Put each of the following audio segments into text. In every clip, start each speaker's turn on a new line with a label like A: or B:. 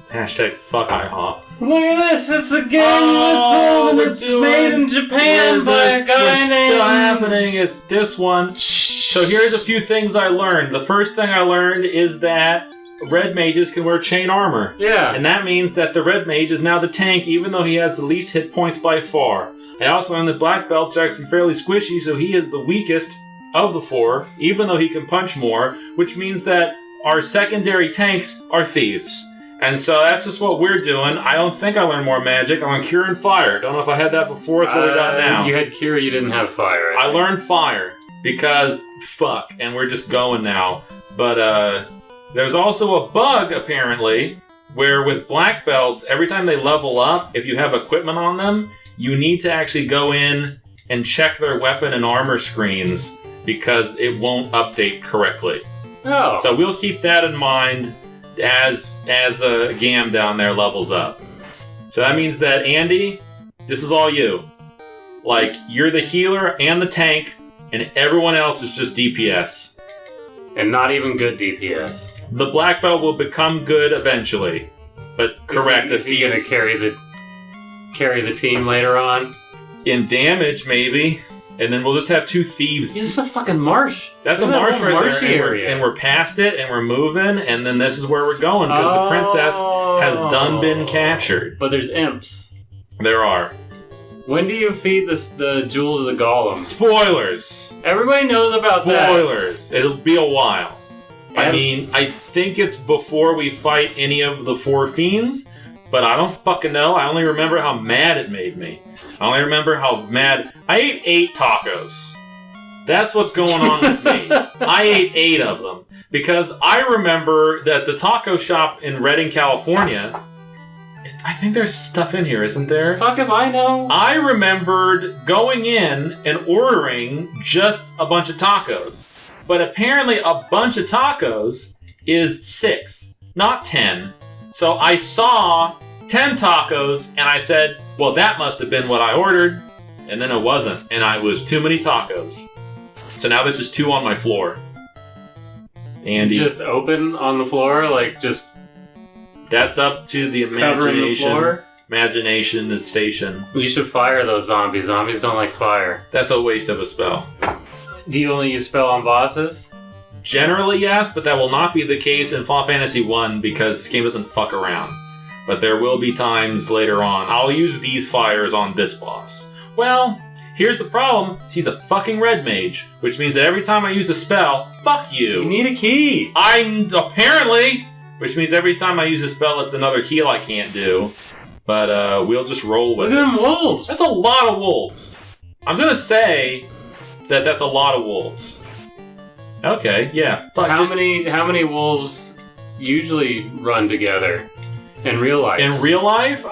A: Hashtag fuck IHOP.
B: Look at this, it's a game that's old and it's made in Japan by a guy named...
A: still happening. It's this one. So here's a few things I learned. The first thing I learned is that red mages can wear chain armor.
B: Yeah.
A: And that means that the red mage is now the tank, even though he has the least hit points by far. I also learned that black belt's actually fairly squishy, so he is the weakest of the four, even though he can punch more, which means that our secondary tanks are thieves. And so that's just what we're doing. I don't think I learned more magic. I learned Cure and Fire. Don't know if I had that before. It's what we got now.
B: You had Cure, you didn't have Fire.
A: I learned Fire because fuck, and we're just going now. But there's also a bug, apparently, where with black belts, every time they level up, if you have equipment on them, you need to actually go in and check their weapon and armor screens because it won't update correctly.
B: Oh.
A: So we'll keep that in mind as Gam down there levels up. So that means that, Andy, this is all you. Like, you're the healer and the tank, and everyone else is just DPS.
B: And not even good DPS.
A: The black belt will become good eventually. But correct.
B: Is he going to carry the team later on?
A: In damage, maybe. And then we'll just have two thieves.
B: It's a fucking marsh.
A: That's a marsh right there. And we're past it, and we're moving, and then this is where we're going, because the princess has done been captured.
B: But there's imps.
A: There are.
B: When do you feed the jewel to the golem?
A: Spoilers.
B: Everybody knows about that.
A: Spoilers. It'll be a while. I mean, I think it's before we fight any of the four fiends, but I don't fucking know. I only remember how mad it made me. I only remember how mad... I ate 8 tacos. That's what's going on with me. I ate 8 of them. Because I remember that the taco shop in Redding, California... I think there's stuff in here, isn't there?
B: Fuck if I know.
A: I remembered going in and ordering just a bunch of tacos. But apparently a bunch of tacos is 6, not 10. So I saw 10 tacos, and I said, well, that must have been what I ordered. And then it wasn't, and I was too many tacos. So now there's just 2 on my floor. Andy.
B: Just open on the floor, like just...
A: That's up to the imagination.
B: Covering the floor?
A: Imagination is station.
B: You should fire those zombies. Zombies don't like fire.
A: That's a waste of a spell.
B: Do you only use spell on bosses?
A: Generally, yes, but that will not be the case in Final Fantasy 1 because this game doesn't fuck around. But there will be times later on. I'll use these fires on this boss. Well, here's the problem. He's a fucking red mage, which means that every time I use a spell, fuck you.
B: You need a key.
A: Apparently, which means every time I use a spell, it's another heal I can't do. But we'll just roll with it.
B: Look at them wolves.
A: That's a lot of wolves. I'm gonna say that that's a lot of wolves. Okay, yeah.
B: How many wolves usually run together in real life?
A: In real life?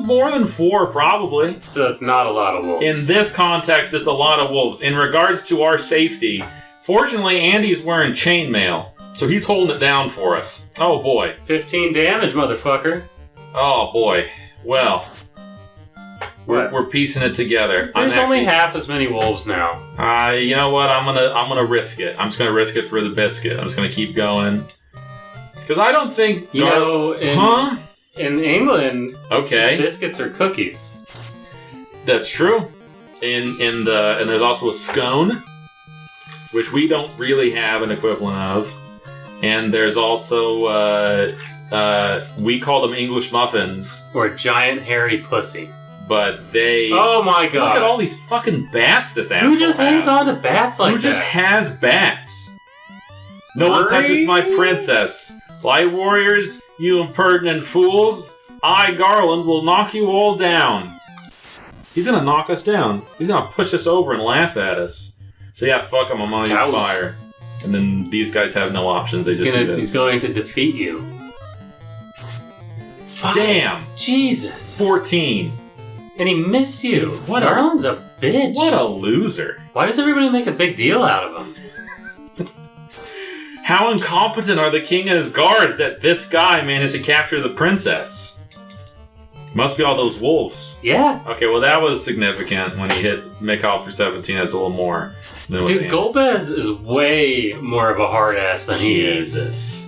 A: More than 4, probably.
B: So that's not a lot of wolves.
A: In this context, it's a lot of wolves. In regards to our safety, fortunately, Andy's wearing chainmail, so he's holding it down for us. Oh, boy.
B: 15 damage, motherfucker.
A: Oh, boy. Well, we're piecing it together.
B: There's only half as many wolves now.
A: You know what? I'm gonna risk it. I'm just gonna risk it for the biscuit. I'm just gonna keep going. Because I don't think...
B: In England,
A: okay,
B: biscuits are cookies.
A: That's true. And there's also a scone, which we don't really have an equivalent of. And there's also we call them English muffins,
B: or giant hairy pussy.
A: But they...
B: Oh my god!
A: Look at all these fucking bats this asshole has.
B: Who just hangs on to bats like that?
A: Who just has bats? No one touches my princess. Light warriors, you impertinent fools! I, Garland, will knock you all down. He's gonna knock us down. He's gonna push us over and laugh at us. So yeah, fuck him, I'm on your fire. And then these guys have no options, they just do this.
B: He's going to defeat you.
A: Damn!
B: Jesus!
A: 14.
B: And he missed you. Garland's a bitch.
A: What a loser.
B: Why does everybody make a big deal out of him?
A: How incompetent are the king and his guards that this guy managed to capture the princess? Must be all those wolves.
B: Yeah.
A: Okay, well that was significant when he hit Mikhail for 17. That's a little more.
B: Dude, Golbez is way more of a hard ass than he is.
A: Jesus.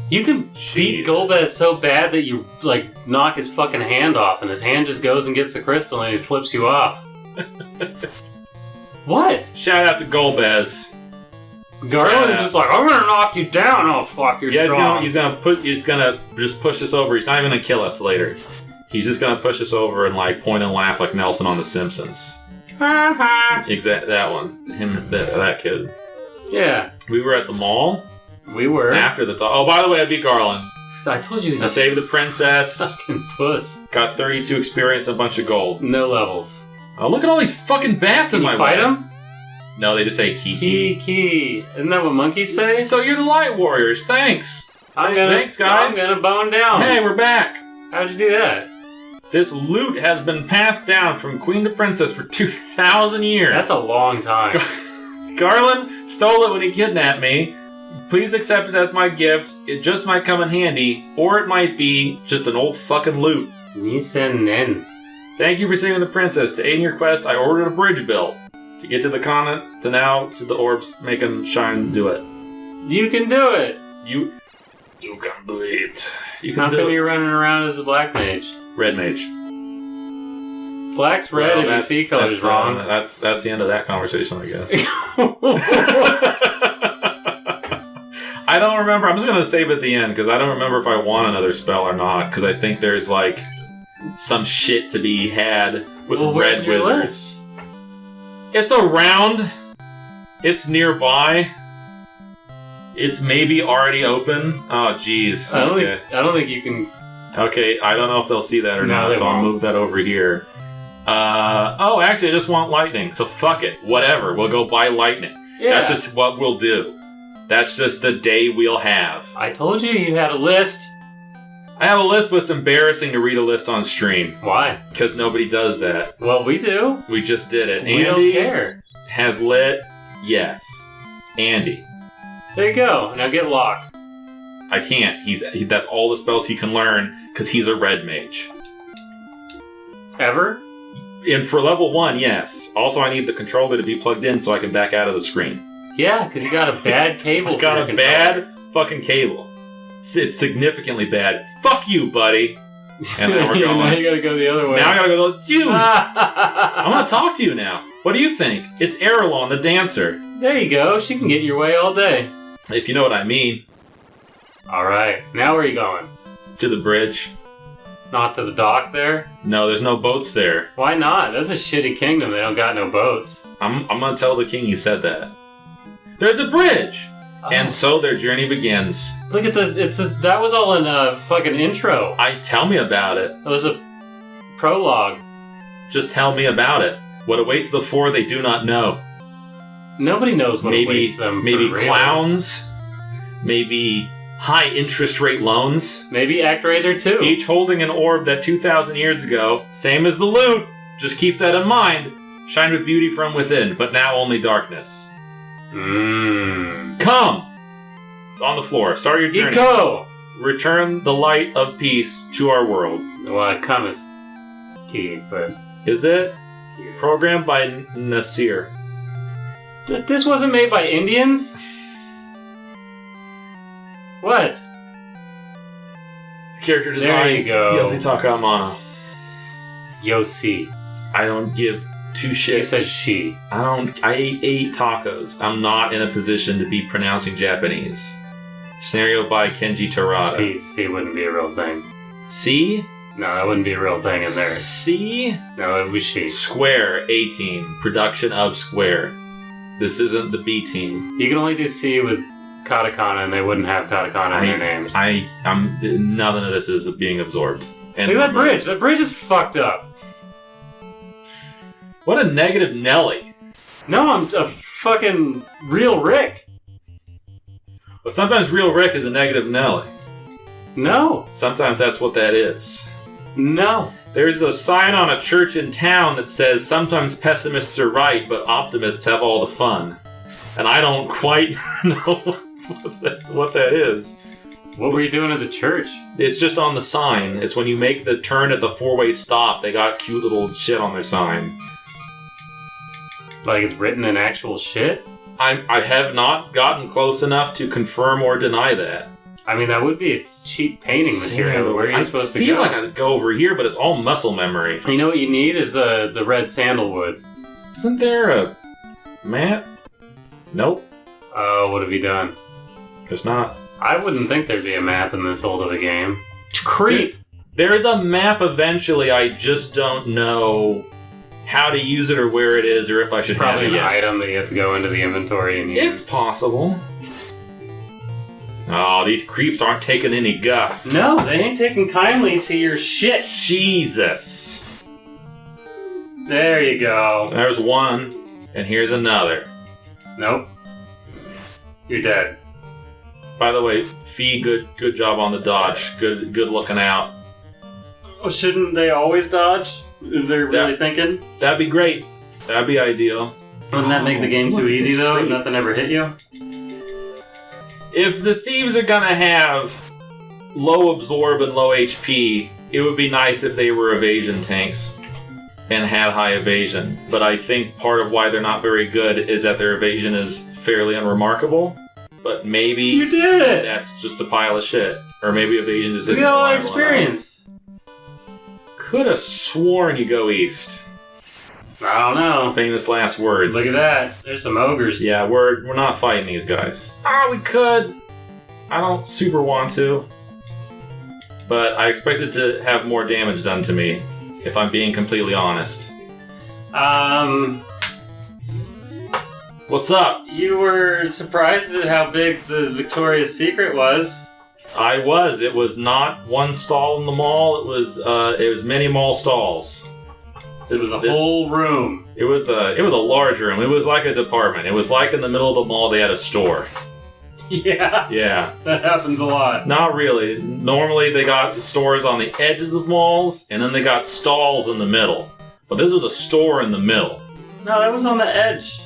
B: You can beat Golbez so bad that you, like, knock his fucking hand off, and his hand just goes and gets the crystal and he flips you off. What?
A: Shout out to Golbez.
B: Garland's just like, I'm gonna knock you down. Oh, fuck, you're strong.
A: He's gonna just push us over. He's not even gonna kill us later. He's just gonna push us over and, like, point and laugh like Nelson on The Simpsons. That one. That kid.
B: Yeah.
A: We were at the mall.
B: We were.
A: After the talk. Oh, by the way, I beat Garland.
B: I told you he was
A: I saved the princess.
B: Fucking puss.
A: Got 32 experience and a bunch of gold.
B: No levels.
A: Oh, look at all these fucking bats in my way.
B: Can you fight them?
A: No, they just say Kiki.
B: Kiki. Isn't that what monkeys say?
A: So you're the Light Warriors. Thanks. Thanks, guys.
B: I'm gonna bone down.
A: Hey, we're back.
B: How'd you do that?
A: This loot has been passed down from queen to princess for 2,000 years.
B: That's a long time.
A: Garland stole it when he kidnapped me. Please accept it as my gift. It just might come in handy, or it might be just an old fucking loot.
B: Nen.
A: Thank you for saving the princess. To aid in your quest, I ordered a bridge built. To get to the continent, to the orbs, make them shine, do it.
B: You can do it!
A: You can do it.
B: How come you're running around as a black mage?
A: Red mage.
B: Black's red if you see colors wrong.
A: That's the end of that conversation, I guess. I don't remember. I'm just going to save it at the end, because I don't remember if I want another spell or not, because I think there's, like, some shit to be had with red wizards. It's around. It's nearby. It's maybe already open. Oh, jeez.
B: I don't think you can...
A: Okay, I don't know if they'll see that or not, so I'll move that over here. Actually, I just want lightning, so fuck it. Whatever, we'll go buy lightning. Yeah. That's just what we'll do. That's just the day we'll have.
B: I told you had a list.
A: I have a list, but it's embarrassing to read a list on stream.
B: Why?
A: Because nobody does that.
B: Well, we do.
A: We just did it.
B: We don't care.
A: Has lit. Yes. Andy.
B: There you go. Now get Locke.
A: I can't. That's all the spells he can learn, because he's a red mage.
B: Ever?
A: And for level 1, yes. Also, I need the controller to be plugged in so I can back out of the screen.
B: Yeah, because you got a bad cable.
A: I got a bad fucking cable. It's significantly bad. Fuck you, buddy. And now we're going.
B: Now you gotta go the other way.
A: Now I gotta go. Dude! I want to talk to you now. What do you think? It's Erlon, the dancer.
B: There you go. She can get your way all day.
A: If you know what I mean.
B: Alright. Now where are you going?
A: To the bridge.
B: Not to the dock there?
A: No, there's no boats there.
B: Why not? That's a shitty kingdom. They don't got no boats.
A: I'm gonna tell the king you said that. There's a bridge! Oh. And so their journey begins.
B: Look at that was all in a fucking intro.
A: Tell me about it.
B: It was a prologue.
A: Just tell me about it. What awaits the four they do not know.
B: Nobody knows what awaits them.
A: Maybe clowns. Maybe high interest rate loans.
B: Maybe Actraiser 2.
A: Each holding an orb that 2,000 years ago, same as the loot, just keep that in mind, shined with beauty from within, but now only darkness. Come! On the floor. Start your journey.
B: Go!
A: Return the light of peace to our world.
B: Well, come is key, but...
A: Is it? Yeah. Programmed by Nasir.
B: This wasn't made by Indians? What?
A: Character design.
B: There you go.
A: Yoshitaka Amano.
B: Yosi.
A: I don't give two shits.
B: You said she.
A: I ate 8 tacos. I'm not in a position to be pronouncing Japanese. Scenario by Kenji Terada.
B: C wouldn't be a real thing.
A: C?
B: No, that wouldn't be a real thing in there.
A: C?
B: No, it was she.
A: Square, A team. Production of Square. This isn't the B team.
B: You can only do C with katakana, and they wouldn't have katakana in their names.
A: None of this is being absorbed. And
B: look at that bridge. That bridge is fucked up.
A: What a negative Nelly.
B: No, I'm a fucking real Rick.
A: Well, sometimes real Rick is a negative Nelly.
B: No.
A: Sometimes that's what that is.
B: No.
A: There's a sign on a church in town that says, sometimes pessimists are right, but optimists have all the fun. And I don't quite know what that is.
B: What were you doing at the church?
A: It's just on the sign. It's when you make the turn at the 4-way stop, they got cute little shit on their sign.
B: Like it's written in actual shit?
A: I have not gotten close enough to confirm or deny that.
B: I mean, that would be a cheap painting material. Where are you supposed to go?
A: I feel like I could go over here, but it's all muscle memory.
B: You know what you need is the red sandalwood.
A: Isn't there a map? Nope.
B: Oh, what have you done?
A: There's not.
B: I wouldn't think there'd be a map in this old of a game. Creep!
A: There is a map eventually, I just don't know how to use it or where it is or if I should
B: Probably
A: have it
B: an
A: yet.
B: item that you have to go into the inventory and use.
A: It's possible. Oh, these creeps aren't taking any guff.
B: No, they ain't taking kindly to your shit.
A: Jesus.
B: There you go.
A: There's one, and here's another.
B: Nope. You're dead.
A: By the way, Fee, good job on the dodge. Good looking out.
B: Oh, shouldn't they always dodge? If they're really thinking?
A: That'd be great. That'd be ideal.
B: Wouldn't that make the game too easy, though? Nothing ever hit you?
A: If the thieves are gonna have low absorb and low HP, it would be nice if they were evasion tanks and had high evasion. But I think part of why they're not very good is that their evasion is fairly unremarkable. But maybe
B: You did it!
A: that's just a pile of shit. Or maybe evasion just
B: We
A: isn't
B: got all
A: reliable
B: experience.
A: enough. Could have sworn you go east.
B: I don't know.
A: Famous last words.
B: Look at that. There's some ogres.
A: Yeah, we're not fighting these guys. We could. I don't super want to. But I expected to have more damage done to me, if I'm being completely honest. What's up?
B: You were surprised at how big the Victoria's Secret was.
A: I was. It was not one stall in the mall. It was many mall stalls.
B: It was a whole room.
A: It was a large room. It was like a department. It was like in the middle of the mall they had a store.
B: Yeah.
A: Yeah.
B: That happens a lot.
A: Not really. Normally they got stores on the edges of malls, and then they got stalls in the middle. But this was a store in the middle.
B: No, that was on the edge.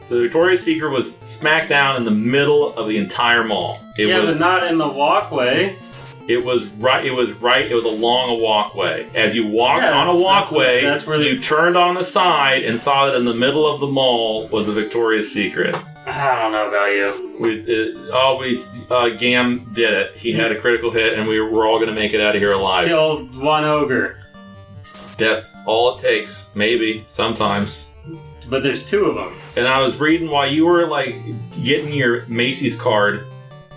A: The Victoria's Secret was smack down in the middle of the entire mall. It was
B: but not in the walkway.
A: It was right. It was along a walkway. As you walked on a walkway,
B: that's where
A: you turned on the side and saw that in the middle of the mall was the Victoria's Secret.
B: I don't know about you.
A: Gam did it. He had a critical hit, and we're all going to make it out of here alive.
B: Killed one ogre.
A: That's all it takes. Maybe sometimes.
B: But there's two of them.
A: And I was reading while you were like getting your Macy's card.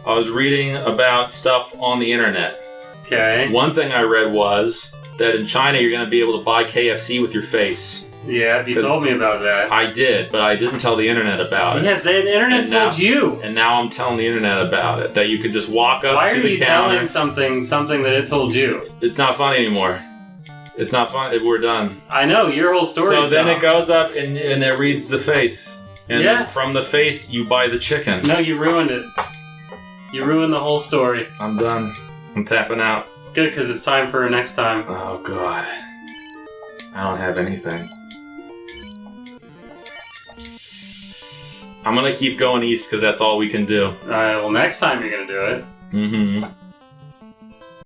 A: I was reading about stuff on the internet.
B: Okay.
A: One thing I read was that in China you're going to be able to buy KFC with your face.
B: Yeah, you told me about that.
A: I did, but I didn't tell the internet about it.
B: Yeah, the internet told you.
A: And now I'm telling the internet about it. That you could just walk up
B: Why
A: to
B: are
A: the
B: you
A: counter.
B: telling something that it told you?
A: It's not funny anymore. It's not fun. We're done.
B: I know, your whole story.
A: So then it goes up and it reads the face. And from the face you buy the chicken.
B: No, you ruined it. You ruined the whole story.
A: I'm done. I'm tapping out.
B: Good, because it's time for next time.
A: Oh, God. I don't have anything. I'm going to keep going east because that's all we can do.
B: Well, next time you're going to do it.
A: Mm-hmm.